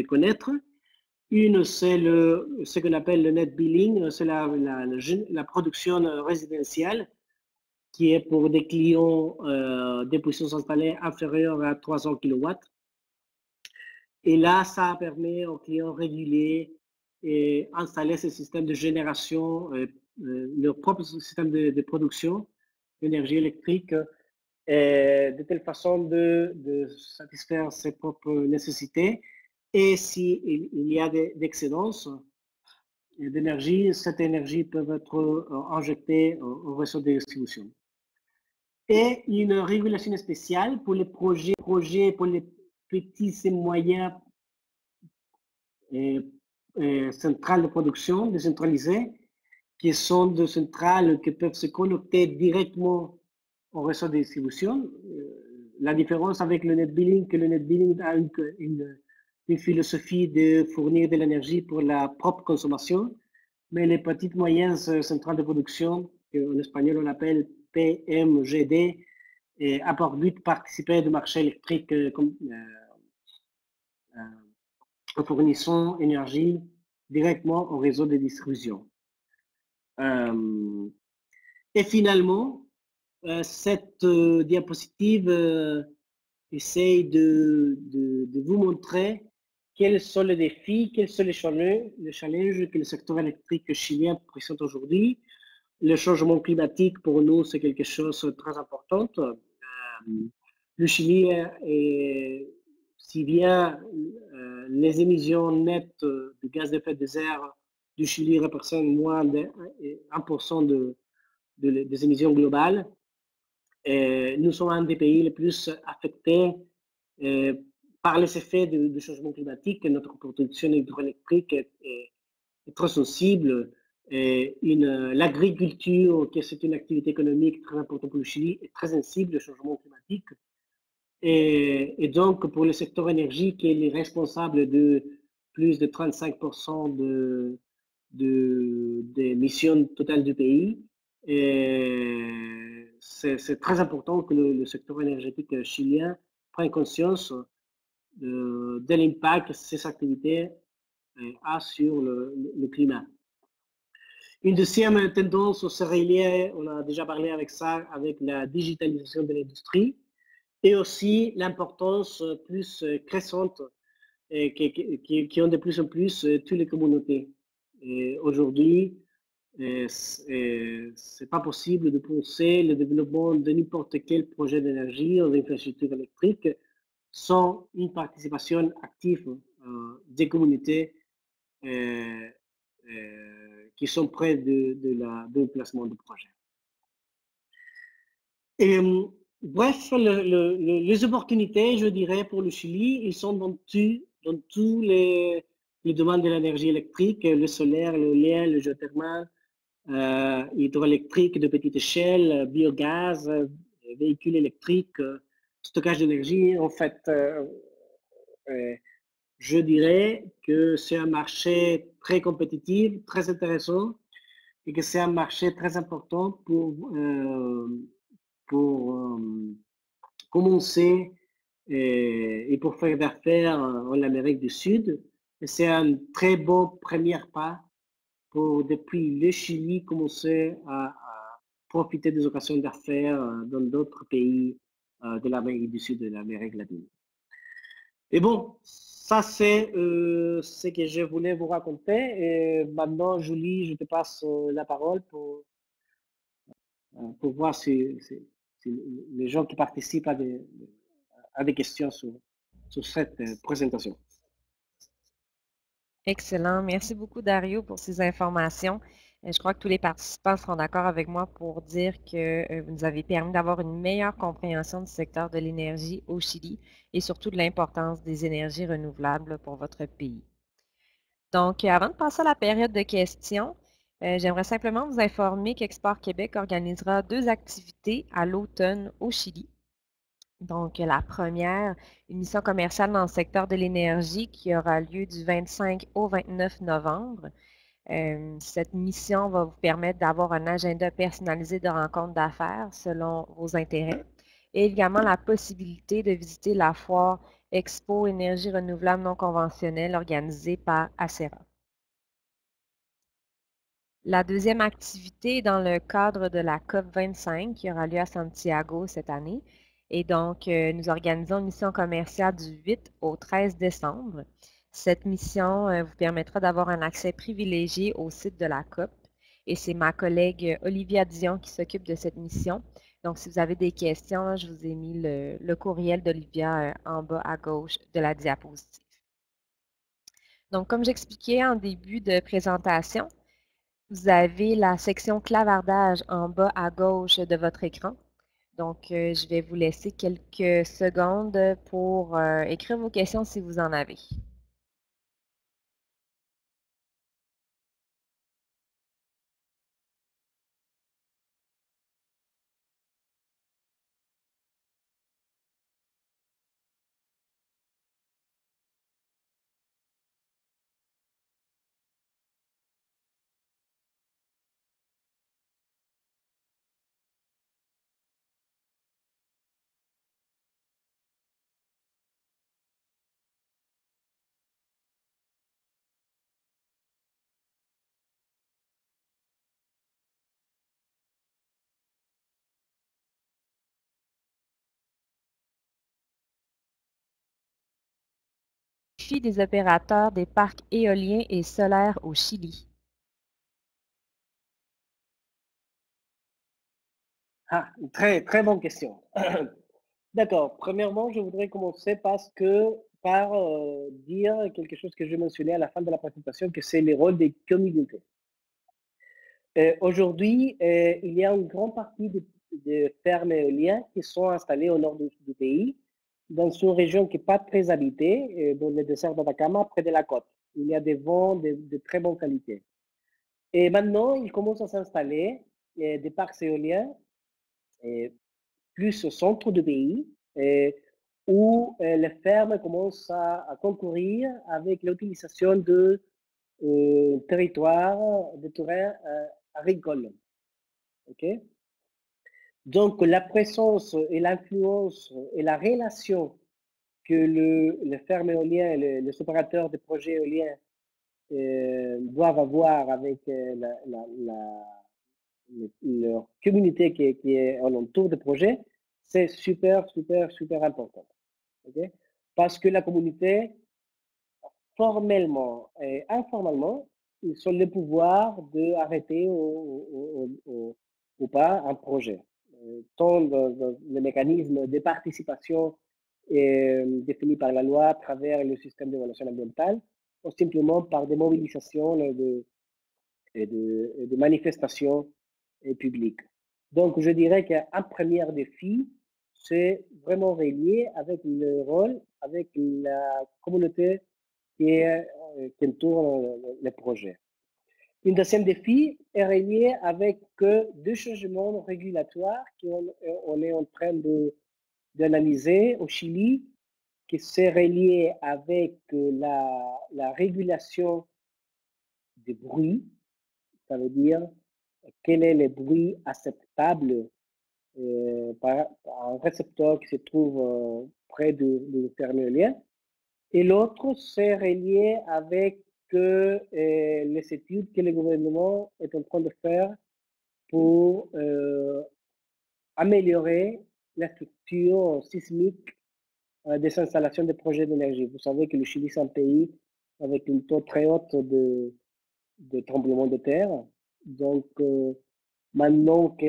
connaître. Une, c'est ce qu'on appelle le net billing, c'est la production résidentielle qui est pour des clients des puissances installées inférieures à 300 kW. Et là, ça permet aux clients réguliers et installer ce système de génération, leur propre système de production d'énergie électrique, de telle façon de satisfaire ses propres nécessités. Et s'il y a d'excédence d'énergie, cette énergie peut être injectée au réseau de distribution. Et une régulation spéciale pour les projets pour les petits et moyens centrales de production décentralisées, qui sont des centrales qui peuvent se connecter directement au réseau de distribution. La différence avec le net billing, que le net billing a une philosophie de fournir de l'énergie pour la propre consommation, mais les petites moyennes centrales de production, en espagnol on appelle PMGD, a pour but de participer du marché électrique en fournissant énergie directement au réseau de distribution. Et finalement, cette diapositive essaye de vous montrer quels sont les défis, quels sont les challenges que le secteur électrique chilien présente aujourd'hui. Le changement climatique, pour nous, c'est quelque chose de très important. Le Chili, si bien les émissions nettes de gaz à effet de serre du Chili représentent moins de 1% des émissions globales. Nous sommes un des pays les plus affectés par les effets du changement climatique. Notre production hydroélectrique est très sensible. L'agriculture, qui est une activité économique très importante pour le Chili, est très sensible au changement climatique. Et donc, pour le secteur énergie, qui est responsable de plus de 35% des émissions totales du pays, c'est très important que le secteur énergétique chilien prenne conscience de l'impact que ces activités a sur le climat. Une deuxième tendance serait liée, on a déjà parlé avec ça, avec la digitalisation de l'industrie et aussi l'importance plus crescente qui ont de plus en plus toutes les communautés. Aujourd'hui, c'est pas possible de penser le développement de n'importe quel projet d'énergie ou d'infrastructure électrique sans une participation active des communautés qui sont près de placement du projet. Et, bref, les opportunités, je dirais, pour le Chili, ils sont dans tous les domaines de l'énergie électrique, le solaire, l'éolien, le géothermal, hydroélectrique de petite échelle, biogaz, véhicules électriques, stockage d'énergie. En fait, je dirais que c'est un marché très compétitif, très intéressant et que c'est un marché très important pour commencer et pour faire d'affaires en Amérique du Sud. Et c'est un très bon premier pas pour, depuis le Chili, commencer à profiter des occasions d'affaires dans d'autres pays de l'Amérique du Sud et de l'Amérique latine. Et bon, ça c'est ce que je voulais vous raconter. Et maintenant, Julie, je te passe la parole pour voir si les gens qui participent à des questions sur cette présentation. Excellent. Merci beaucoup, Dario, pour ces informations. Je crois que tous les participants seront d'accord avec moi pour dire que vous nous avez permis d'avoir une meilleure compréhension du secteur de l'énergie au Chili et surtout de l'importance des énergies renouvelables pour votre pays. Donc, avant de passer à la période de questions, j'aimerais simplement vous informer qu'Export Québec organisera 2 activités à l'automne au Chili. Donc, la première, une mission commerciale dans le secteur de l'énergie qui aura lieu du 25 au 29 novembre. Cette mission va vous permettre d'avoir un agenda personnalisé de rencontres d'affaires selon vos intérêts et également la possibilité de visiter la foire Expo Énergie renouvelable non conventionnelle organisée par Acera. La deuxième activité est dans le cadre de la COP 25 qui aura lieu à Santiago cette année. Et donc, nous organisons une mission commerciale du 8 au 13 décembre. Cette mission vous permettra d'avoir un accès privilégié au site de la COP. Et c'est ma collègue Olivia Dion qui s'occupe de cette mission. Donc, si vous avez des questions, je vous ai mis le courriel d'Olivia en bas à gauche de la diapositive. Donc, comme j'expliquais en début de présentation, vous avez la section clavardage en bas à gauche de votre écran. Donc, je vais vous laisser quelques secondes pour écrire vos questions si vous en avez. Défi des opérateurs des parcs éoliens et solaires au Chili. Ah, très, très bonne question. D'accord. Premièrement, je voudrais commencer par dire quelque chose que je mentionnais à la fin de la présentation, que c'est le rôle des communautés. Aujourd'hui, il y a une grande partie de fermes éoliennes qui sont installées au nord du pays, dans une région qui n'est pas très habitée, dans le désert d'Atacama, près de la côte. Il y a des vents de très bonne qualité. Et maintenant, il commence à s'installer des parcs éoliens plus au centre du pays, où les fermes commencent à concourir avec l'utilisation de territoires, de terrains agricoles. Okay? Donc, la présence et l'influence et la relation que les fermes éoliennes, les opérateurs de projets éoliens doivent avoir avec leur communauté qui est autour du projet, c'est super, super, super important. Okay? Parce que la communauté, formellement et informellement, ils ont le pouvoir d'arrêter ou pas un projet. Tant le mécanisme de participation défini par la loi à travers le système d'évaluation ambientale, ou simplement par des mobilisations et de manifestations publiques. Donc, je dirais qu'un premier défi, c'est vraiment relié avec le rôle, avec la communauté qui entoure le projet. Un deuxième défi est relié avec deux changements régulatoires qu'on est en train d'analyser au Chili, qui c'est relié avec la régulation du bruit. Ça veut dire quel est le bruit acceptable par un récepteur qui se trouve près du ferme éolien. Et l'autre, c'est relié avec les études que le gouvernement est en train de faire pour améliorer la structure sismique des installations de projets d'énergie. Vous savez que le Chili, c'est un pays avec une taux très haute de tremblements de terre. Donc, maintenant que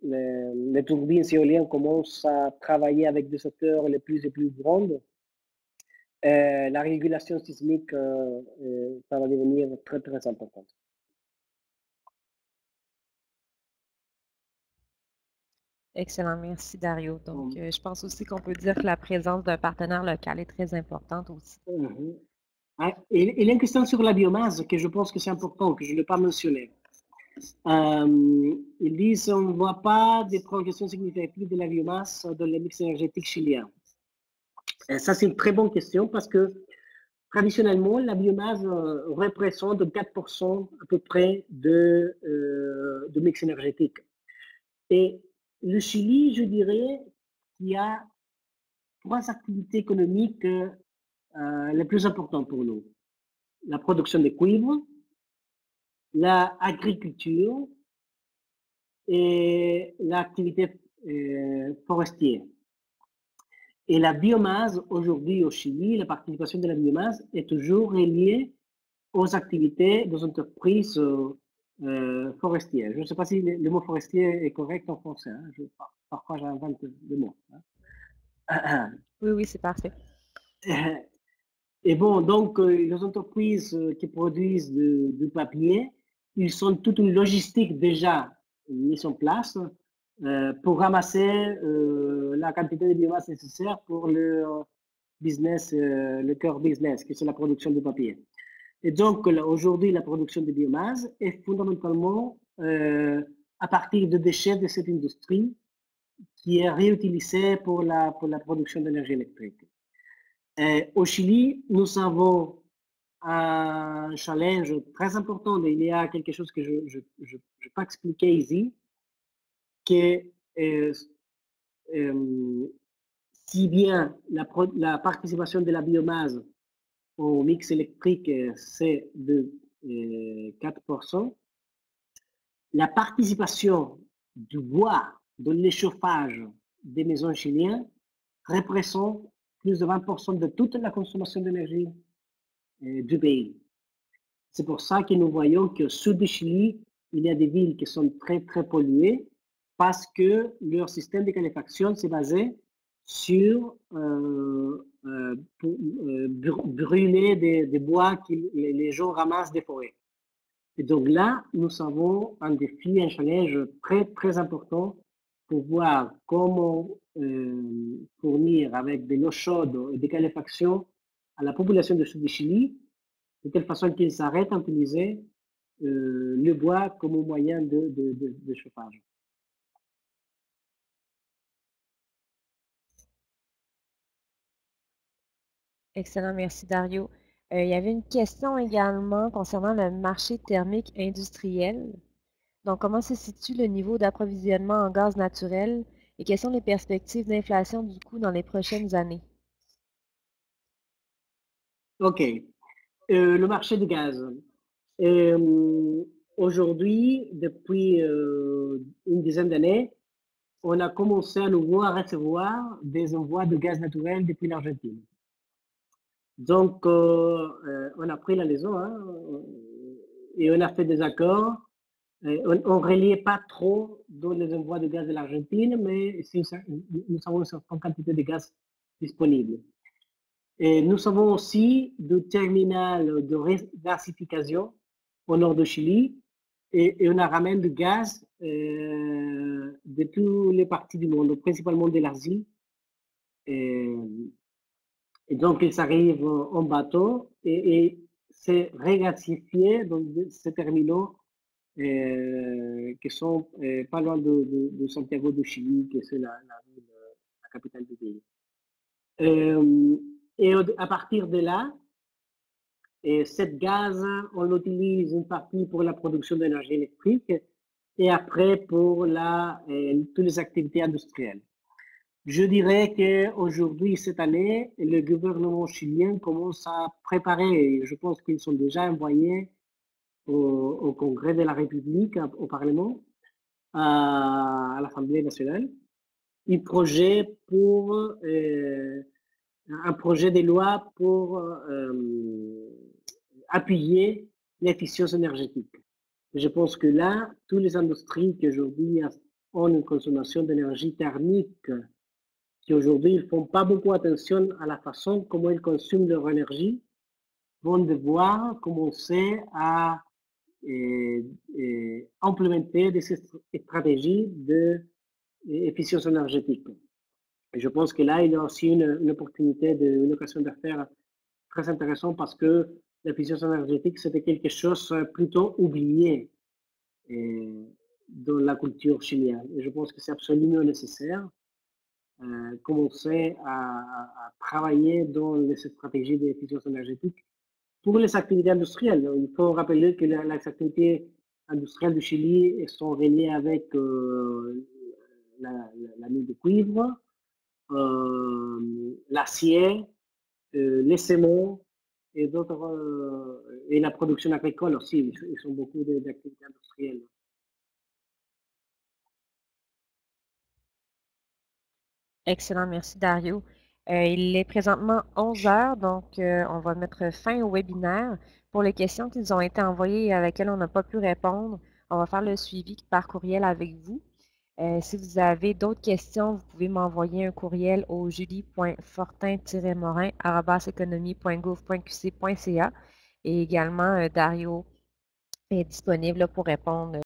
les turbines éoliennes commencent à travailler avec des hauteurs les plus et plus grandes, la régulation sismique, ça va devenir très, très importante. Excellent, merci Dario. Donc, je pense aussi qu'on peut dire que la présence d'un partenaire local est très importante aussi. Il y a une question sur la biomasse que je pense que c'est important, que je ne l'ai pas mentionné. Ils disent qu'on ne voit pas de progression significative de la biomasse dans le mix énergétique chilien. Et ça, c'est une très bonne question parce que traditionnellement, la biomasse représente 4% à peu près de mix énergétique. Et le Chili, je dirais qu'il y a trois activités économiques les plus importantes pour nous. La production de cuivre, l'agriculture et l'activité forestière. Et la biomasse, aujourd'hui au Chili, la participation de la biomasse est toujours reliée aux activités des entreprises forestières. Je ne sais pas si le mot forestier est correct en français. Hein. Parfois, j'invente des mots. Hein. Oui, oui, c'est parfait. Et bon, donc, les entreprises qui produisent du papier, ils sont toute une logistique déjà mise en place pour ramasser la quantité de biomasse nécessaire pour le business, le cœur business, qui c'est la production de papier. Et donc, aujourd'hui, la production de biomasse est fondamentalement à partir de déchets de cette industrie qui est réutilisée pour la production d'énergie électrique. Au Chili, nous avons un challenge très important. Il y a quelque chose que je ne vais pas expliquer ici, que si bien la participation de la biomasse au mix électrique, c'est de 4%, la participation du bois dans le chauffage des maisons chiliennes représente plus de 20% de toute la consommation d'énergie du pays. C'est pour ça que nous voyons qu'au sud du Chili, il y a des villes qui sont très, très polluées parce que leur système de calefacción s'est basé sur brûler des bois que les gens ramassent des forêts. Et donc là, nous avons un défi, un challenge très, très important pour voir comment fournir avec de l'eau chaude et des calefactions à la population du sud du Chili, de telle façon qu'ils s'arrêtent d'utiliser le bois comme moyen de chauffage. Excellent, merci Dario. Il y avait une question également concernant le marché thermique industriel. Donc, comment se situe le niveau d'approvisionnement en gaz naturel et quelles sont les perspectives d'inflation du coût dans les prochaines années? OK. Le marché du gaz. Euh, Aujourd'hui, depuis une dizaine d'années, on a commencé à nouveau à recevoir des envois de gaz naturel depuis l'Argentine. Donc, on a pris la leçon hein, et on a fait des accords. On ne reliait pas trop dans les envois de gaz de l'Argentine, mais nous avons une certaine quantité de gaz disponible. Et nous avons aussi deux terminal de gasification au nord de Chili et on a ramène de gaz de toutes les parties du monde, principalement de l'Asie. Et donc, ils arrivent en bateau et c'est regasifié dans ces terminaux qui sont pas loin de Santiago du Chili, qui c'est la capitale du pays. Et à partir de là, cette gaz, on l'utilise une partie pour la production d'énergie électrique et après pour toutes les activités industrielles. Je dirais qu'aujourd'hui, cette année, le gouvernement chilien commence à préparer, je pense qu'ils sont déjà envoyés au Congrès de la République, au Parlement, à l'Assemblée nationale, un projet un projet de loi pour appuyer l'efficience énergétique. Je pense que là, toutes les industries qui aujourd'hui ont une consommation d'énergie thermique, qui aujourd'hui ne font pas beaucoup attention à la façon comment ils consomment leur énergie, vont devoir commencer à implémenter des stratégies d'efficience énergétique. Et je pense que là, il y a aussi une opportunité, une occasion d'affaires très intéressante parce que l'efficience énergétique, c'était quelque chose plutôt oublié dans la culture chilienne. Et je pense que c'est absolument nécessaire commencer à travailler dans les stratégies d'efficience énergétique pour les activités industrielles. Il faut rappeler que les activités industrielles du Chili sont reliées avec la mine de cuivre, l'acier, les ciments et d'autres, et la production agricole aussi. Ils sont beaucoup d'activités industrielles. Excellent, merci Dario. Il est présentement 11 heures, donc on va mettre fin au webinaire. Pour les questions qui nous ont été envoyées et à laquelle on n'a pas pu répondre, on va faire le suivi par courriel avec vous. Si vous avez d'autres questions, vous pouvez m'envoyer un courriel au julie.fortin-morin@economie.gouv.qc.ca et également Dario est disponible pour répondre